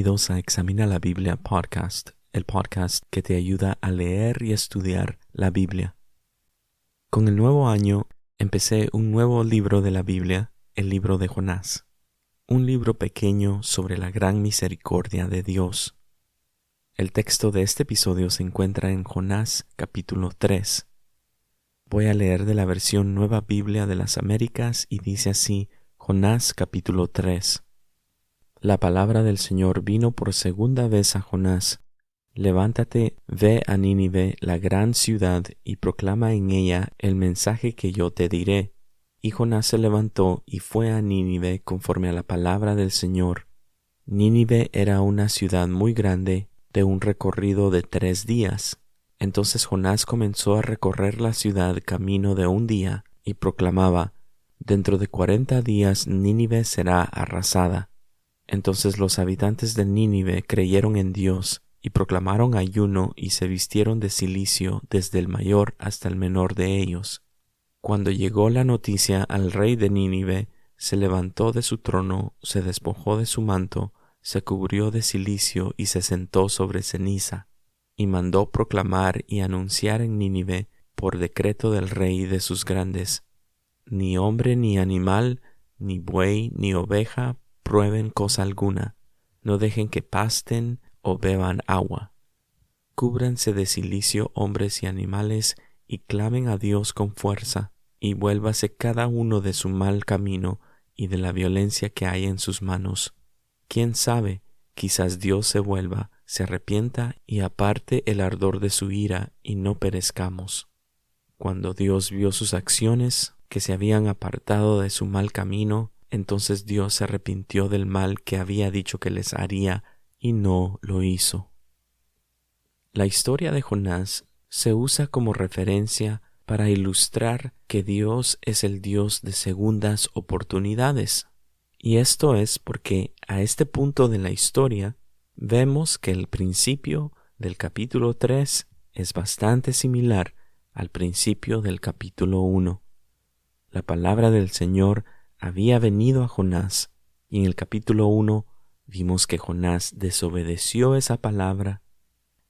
Bienvenidos a Examina la Biblia Podcast, el podcast que te ayuda a leer y estudiar la Biblia. Con el nuevo año empecé un nuevo libro de la Biblia, el libro de Jonás. Un libro pequeño sobre la gran misericordia de Dios. El texto de este episodio se encuentra en Jonás capítulo 3. Voy a leer de la versión Nueva Biblia de las Américas y dice así, Jonás capítulo 3. La palabra del Señor vino por segunda vez a Jonás. Levántate, ve a Nínive, la gran ciudad, y proclama en ella el mensaje que yo te diré. Y Jonás se levantó y fue a Nínive conforme a la palabra del Señor. Nínive era una ciudad muy grande, de un recorrido de 3 días. Entonces Jonás comenzó a recorrer la ciudad camino de 1 día, y proclamaba, Dentro de 40 días Nínive será arrasada. Entonces los habitantes de Nínive creyeron en Dios, y proclamaron ayuno y se vistieron de cilicio desde el mayor hasta el menor de ellos. Cuando llegó la noticia al rey de Nínive, se levantó de su trono, se despojó de su manto, se cubrió de cilicio y se sentó sobre ceniza, y mandó proclamar y anunciar en Nínive, por decreto del rey de sus grandes, ni hombre ni animal, ni buey ni oveja prueben cosa alguna, no dejen que pasten o beban agua. Cúbranse de cilicio hombres y animales, y clamen a Dios con fuerza, y vuélvase cada uno de su mal camino y de la violencia que hay en sus manos. ¿Quién sabe? Quizás Dios se vuelva, se arrepienta y aparte el ardor de su ira, y no perezcamos. Cuando Dios vio sus acciones, que se habían apartado de su mal camino, entonces Dios se arrepintió del mal que había dicho que les haría, y no lo hizo. La historia de Jonás se usa como referencia para ilustrar que Dios es el Dios de segundas oportunidades. Y esto es porque a este punto de la historia vemos que el principio del capítulo 3 es bastante similar al principio del capítulo 1. La palabra del Señor había venido a Jonás, y en el capítulo 1 vimos que Jonás desobedeció esa palabra.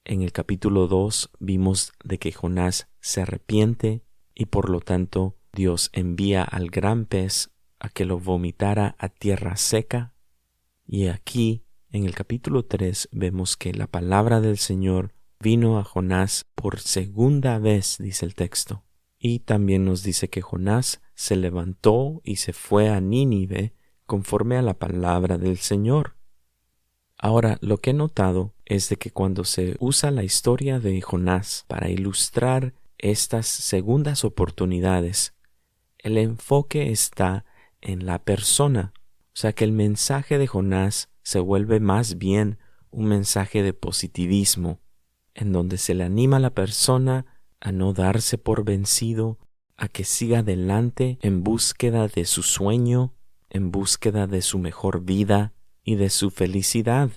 En el capítulo 2 vimos de que Jonás se arrepiente y por lo tanto Dios envía al gran pez a que lo vomitara a tierra seca. Y aquí, en el capítulo 3, vemos que la palabra del Señor vino a Jonás por segunda vez, dice el texto. Y también nos dice que Jonás se levantó y se fue a Nínive conforme a la palabra del Señor. Ahora, lo que he notado es de que cuando se usa la historia de Jonás para ilustrar estas segundas oportunidades, el enfoque está en la persona. O sea que el mensaje de Jonás se vuelve más bien un mensaje de positivismo, en donde se le anima a la persona a no darse por vencido, a que siga adelante en búsqueda de su sueño, en búsqueda de su mejor vida y de su felicidad.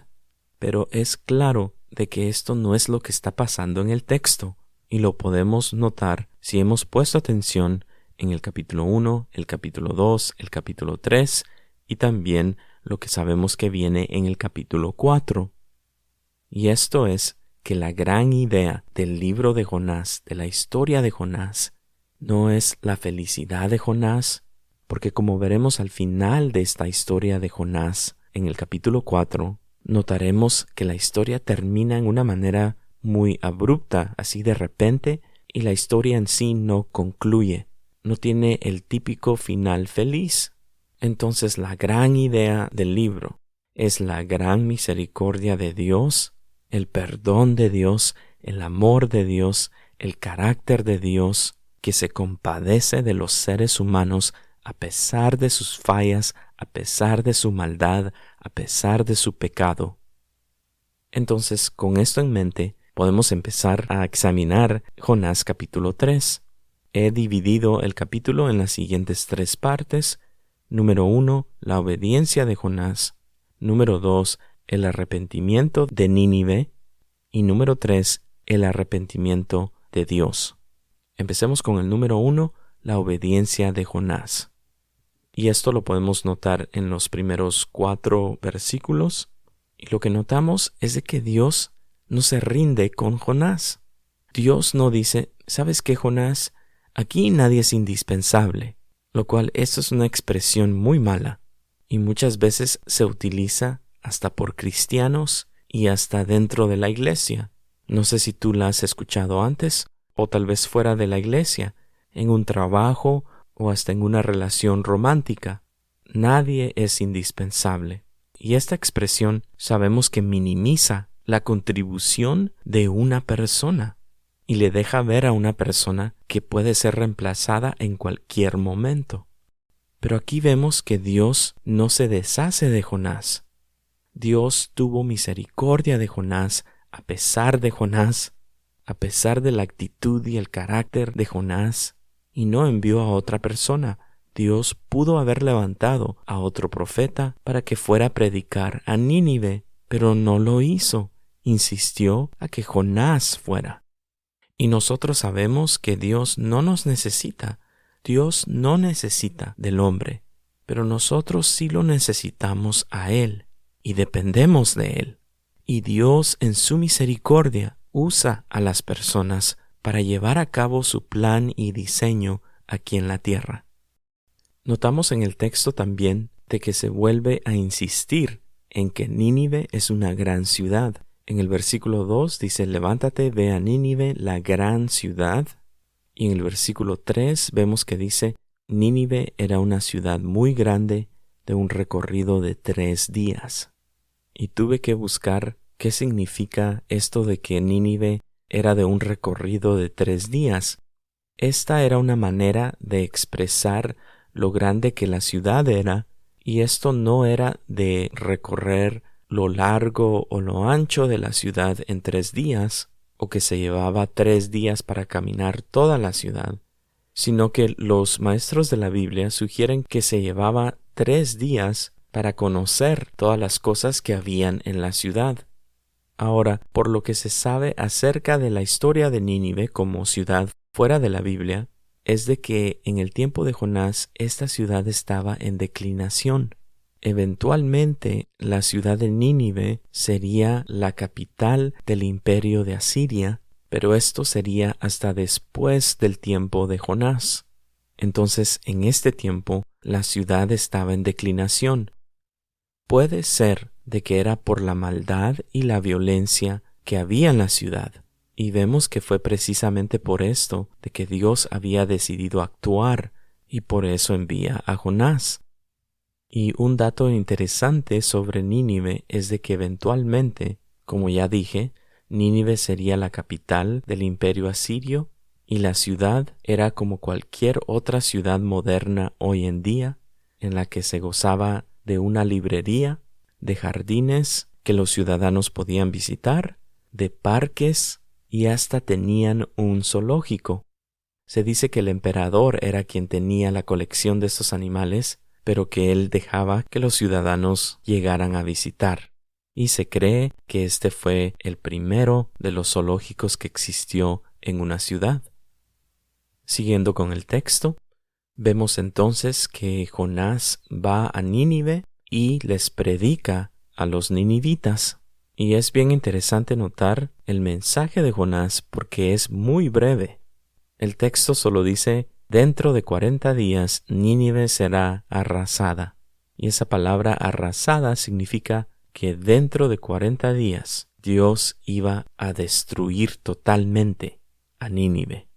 Pero es claro de que esto no es lo que está pasando en el texto, y lo podemos notar si hemos puesto atención en el capítulo 1, el capítulo 2, el capítulo 3, y también lo que sabemos que viene en el capítulo 4. Y esto es que la gran idea del libro de Jonás, de la historia de Jonás, no es la felicidad de Jonás, porque como veremos al final de esta historia de Jonás, en el capítulo 4, notaremos que la historia termina en una manera muy abrupta, así de repente, y la historia en sí no concluye, no tiene el típico final feliz. Entonces la gran idea del libro es la gran misericordia de Dios, el perdón de Dios, el amor de Dios, el carácter de Dios, que se compadece de los seres humanos a pesar de sus fallas, a pesar de su maldad, a pesar de su pecado. Entonces, con esto en mente, podemos empezar a examinar Jonás capítulo 3. He dividido el capítulo en las siguientes 3 partes. Número 1, la obediencia de Jonás. Número 2, el arrepentimiento de Nínive. Y número 3, el arrepentimiento de Dios. Empecemos con el número 1, la obediencia de Jonás. Y esto lo podemos notar en los primeros 4 versículos. Y lo que notamos es de que Dios no se rinde con Jonás. Dios no dice, ¿sabes qué, Jonás? Aquí nadie es indispensable, lo cual esto es una expresión muy mala y muchas veces se utiliza hasta por cristianos y hasta dentro de la iglesia. No sé si tú la has escuchado antes o tal vez fuera de la iglesia, en un trabajo o hasta en una relación romántica. Nadie es indispensable. Y esta expresión sabemos que minimiza la contribución de una persona y le deja ver a una persona que puede ser reemplazada en cualquier momento. Pero aquí vemos que Dios no se deshace de Jonás. Dios tuvo misericordia de Jonás a pesar de Jonás, a pesar de la actitud y el carácter de Jonás, y no envió a otra persona. Dios pudo haber levantado a otro profeta para que fuera a predicar a Nínive, pero no lo hizo. Insistió a que Jonás fuera. Y nosotros sabemos que Dios no nos necesita. Dios no necesita del hombre, pero nosotros sí lo necesitamos a Él y dependemos de Él. Y Dios en su misericordia usa a las personas para llevar a cabo su plan y diseño aquí en la tierra. Notamos en el texto también de que se vuelve a insistir en que Nínive es una gran ciudad. En el versículo 2 dice, levántate, ve a Nínive, la gran ciudad. Y en el versículo 3 vemos que dice, Nínive era una ciudad muy grande de un recorrido de 3 días. Y tuve que buscar qué significa esto de que Nínive era de un recorrido de 3 días. Esta era una manera de expresar lo grande que la ciudad era, y esto no era de recorrer lo largo o lo ancho de la ciudad en 3 días, o que se llevaba 3 días para caminar toda la ciudad, sino que los maestros de la Biblia sugieren que se llevaba 3 días para conocer todas las cosas que habían en la ciudad. Ahora, por lo que se sabe acerca de la historia de Nínive como ciudad fuera de la Biblia, es de que en el tiempo de Jonás esta ciudad estaba en declinación. Eventualmente, la ciudad de Nínive sería la capital del imperio de Asiria, pero esto sería hasta después del tiempo de Jonás. Entonces, en este tiempo, la ciudad estaba en declinación. Puede ser de que era por la maldad y la violencia que había en la ciudad, y vemos que fue precisamente por esto de que Dios había decidido actuar, y por eso envía a Jonás. Y un dato interesante sobre Nínive es de que eventualmente, como ya dije, Nínive sería la capital del imperio asirio y la ciudad era como cualquier otra ciudad moderna hoy en día, en la que se gozaba de una librería, de jardines que los ciudadanos podían visitar, de parques y hasta tenían un zoológico. Se dice que el emperador era quien tenía la colección de estos animales, pero que él dejaba que los ciudadanos llegaran a visitar. Y se cree que este fue el primero de los zoológicos que existió en una ciudad. Siguiendo con el texto, vemos entonces que Jonás va a Nínive y les predica a los ninivitas. Y es bien interesante notar el mensaje de Jonás porque es muy breve. El texto solo dice, dentro de 40 días Nínive será arrasada. Y esa palabra arrasada significa que dentro de 40 días Dios iba a destruir totalmente a Nínive.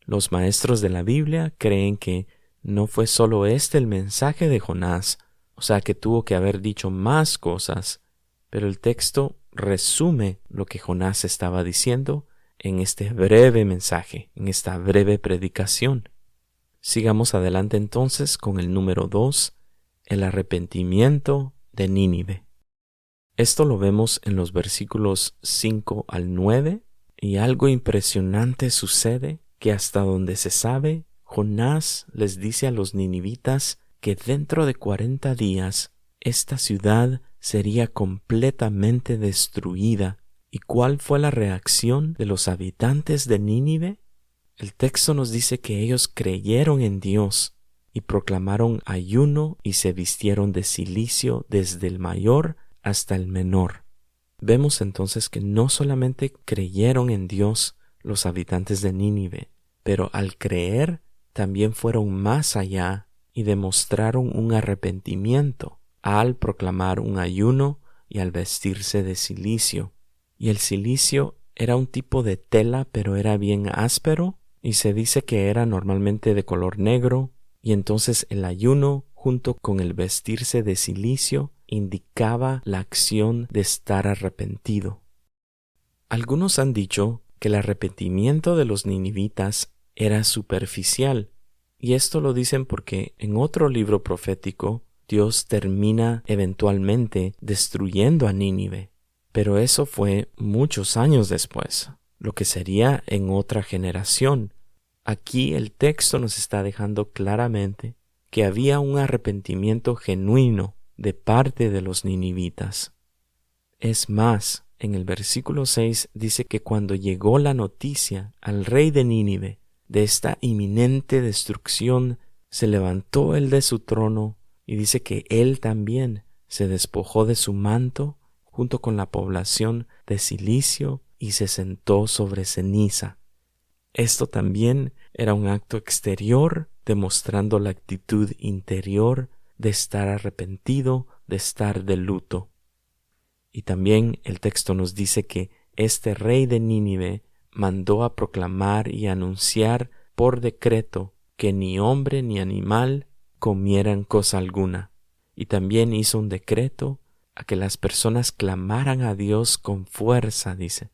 Los maestros de la Biblia creen que no fue solo este el mensaje de Jonás, o sea que tuvo que haber dicho más cosas, pero el texto resume lo que Jonás estaba diciendo en este breve mensaje, en esta breve predicación. Sigamos adelante entonces con el número 2, el arrepentimiento de Nínive. Esto lo vemos en los versículos 5 al 9, y algo impresionante sucede, que hasta donde se sabe, Jonás les dice a los ninivitas que dentro de 40 días esta ciudad sería completamente destruida. ¿Y cuál fue la reacción de los habitantes de Nínive? El texto nos dice que ellos creyeron en Dios y proclamaron ayuno y se vistieron de cilicio desde el mayor hasta el menor. Vemos entonces que no solamente creyeron en Dios los habitantes de Nínive, pero al creer también fueron más allá y demostraron un arrepentimiento al proclamar un ayuno y al vestirse de cilicio. Y el cilicio era un tipo de tela, pero era bien áspero, y se dice que era normalmente de color negro, y entonces el ayuno junto con el vestirse de cilicio indicaba la acción de estar arrepentido. Algunos han dicho que el arrepentimiento de los ninivitas era superficial, y esto lo dicen porque en otro libro profético Dios termina eventualmente destruyendo a Nínive, pero eso fue muchos años después, lo que sería en otra generación. Aquí el texto nos está dejando claramente que había un arrepentimiento genuino de parte de los ninivitas. Es más, en el versículo 6 dice que cuando llegó la noticia al rey de Nínive de esta inminente destrucción, se levantó él de su trono y dice que él también se despojó de su manto junto con la población de cilicio y se sentó sobre ceniza. Esto también era un acto exterior demostrando la actitud interior de estar arrepentido, de estar de luto. Y también el texto nos dice que este rey de Nínive mandó a proclamar y anunciar por decreto que ni hombre ni animal comieran cosa alguna. Y también hizo un decreto a que las personas clamaran a Dios con fuerza, dice,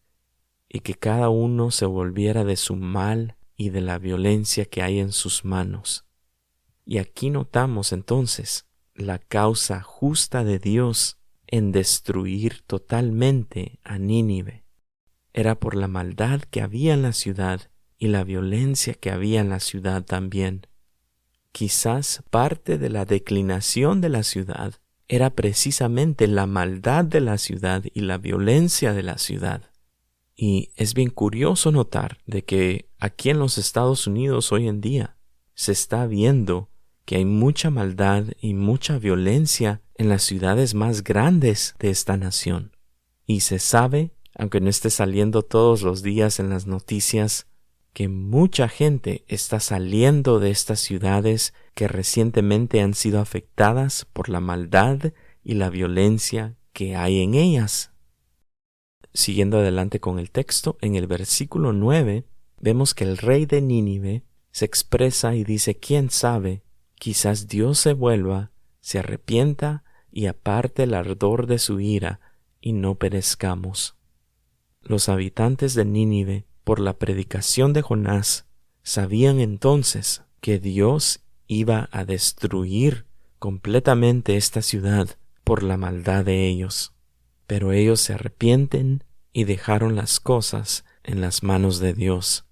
y que cada uno se volviera de su mal y de la violencia que hay en sus manos. Y aquí notamos entonces la causa justa de Dios en destruir totalmente a Nínive. Era por la maldad que había en la ciudad y la violencia que había en la ciudad también. Quizás parte de la declinación de la ciudad era precisamente la maldad de la ciudad y la violencia de la ciudad. Y es bien curioso notar de que aquí en los Estados Unidos hoy en día se está viendo que hay mucha maldad y mucha violencia en las ciudades más grandes de esta nación. Y se sabe, aunque no esté saliendo todos los días en las noticias, que mucha gente está saliendo de estas ciudades que recientemente han sido afectadas por la maldad y la violencia que hay en ellas. Siguiendo adelante con el texto, en el versículo 9, vemos que el rey de Nínive se expresa y dice, ¿quién sabe? Quizás Dios se vuelva, se arrepienta y aparte el ardor de su ira y no perezcamos. Los habitantes de Nínive, por la predicación de Jonás, sabían entonces que Dios iba a destruir completamente esta ciudad por la maldad de ellos. Pero ellos se arrepienten y dejaron las cosas en las manos de Dios.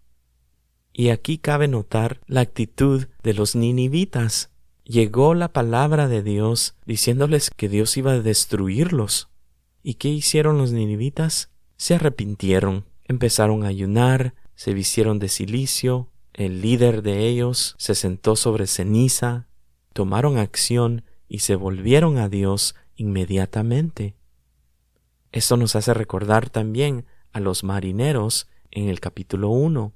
Y aquí cabe notar la actitud de los ninivitas. Llegó la palabra de Dios diciéndoles que Dios iba a destruirlos. ¿Y qué hicieron los ninivitas? Se arrepintieron, empezaron a ayunar, se vistieron de cilicio, el líder de ellos se sentó sobre ceniza, tomaron acción y se volvieron a Dios inmediatamente. Esto nos hace recordar también a los marineros en el capítulo 1,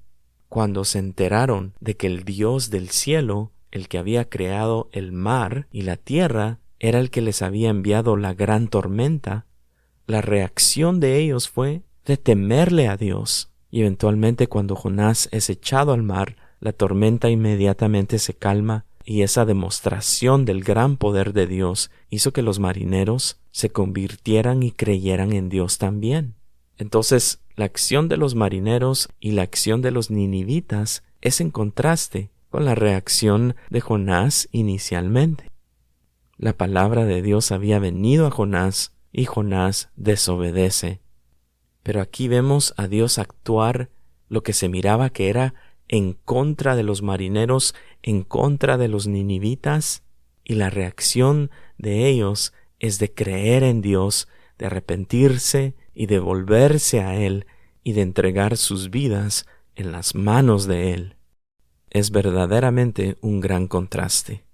cuando se enteraron de que el Dios del cielo, el que había creado el mar y la tierra, era el que les había enviado la gran tormenta. La reacción de ellos fue de temerle a Dios, y eventualmente cuando Jonás es echado al mar, la tormenta inmediatamente se calma, y esa demostración del gran poder de Dios hizo que los marineros se convirtieran y creyeran en Dios también. Entonces, la acción de los marineros y la acción de los ninivitas es en contraste con la reacción de Jonás inicialmente. La palabra de Dios había venido a Jonás y Jonás desobedece. Pero aquí vemos a Dios actuar lo que se miraba que era en contra de los marineros, en contra de los ninivitas, y la reacción de ellos es de creer en Dios, de arrepentirse y de volverse a Él y de entregar sus vidas en las manos de Él. Es verdaderamente un gran contraste.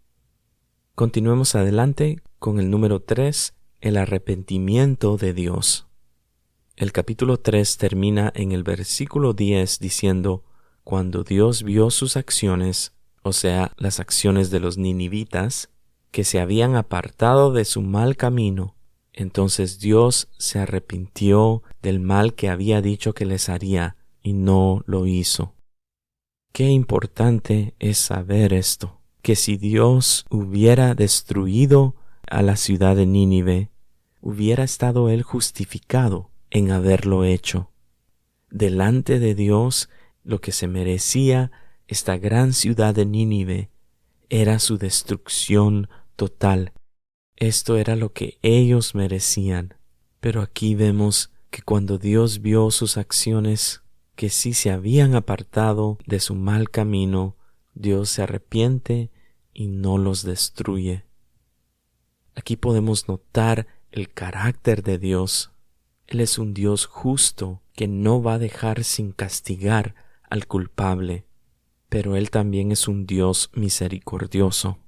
Continuemos adelante con el número 3, el arrepentimiento de Dios. El capítulo 3 termina en el versículo 10 diciendo: cuando Dios vio sus acciones, o sea, las acciones de los ninivitas, que se habían apartado de su mal camino, entonces Dios se arrepintió del mal que había dicho que les haría, y no lo hizo. Qué importante es saber esto, que si Dios hubiera destruido a la ciudad de Nínive, hubiera estado él justificado en haberlo hecho. Delante de Dios, lo que se merecía esta gran ciudad de Nínive era su destrucción total. Esto era lo que ellos merecían. Pero aquí vemos que cuando Dios vio sus acciones, que sí se habían apartado de su mal camino, Dios se arrepiente y no los destruye. Aquí podemos notar el carácter de Dios. Él es un Dios justo que no va a dejar sin castigar al culpable, pero Él también es un Dios misericordioso,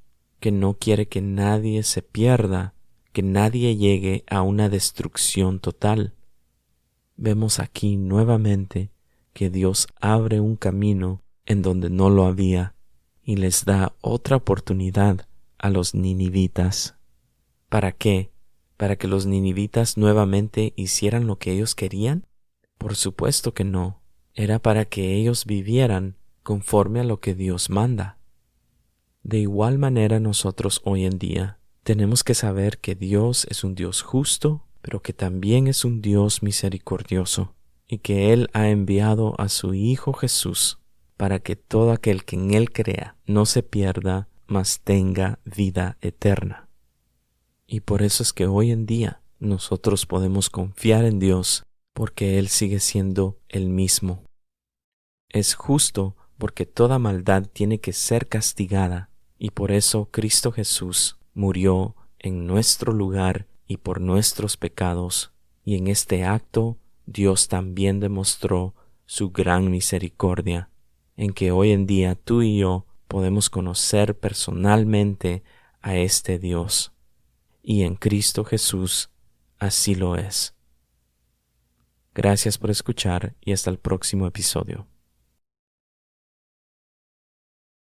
que no quiere que nadie se pierda, que nadie llegue a una destrucción total. Vemos aquí nuevamente que Dios abre un camino en donde no lo había y les da otra oportunidad a los ninivitas. ¿Para qué? ¿Para que los ninivitas nuevamente hicieran lo que ellos querían? Por supuesto que no. Era para que ellos vivieran conforme a lo que Dios manda. De igual manera nosotros hoy en día tenemos que saber que Dios es un Dios justo, pero que también es un Dios misericordioso, y que Él ha enviado a su Hijo Jesús para que todo aquel que en Él crea no se pierda, mas tenga vida eterna. Y por eso es que hoy en día nosotros podemos confiar en Dios, porque Él sigue siendo el mismo. Es justo porque toda maldad tiene que ser castigada, y por eso Cristo Jesús murió en nuestro lugar y por nuestros pecados, y en este acto Dios también demostró su gran misericordia, en que hoy en día tú y yo podemos conocer personalmente a este Dios. Y en Cristo Jesús así lo es. Gracias por escuchar y hasta el próximo episodio.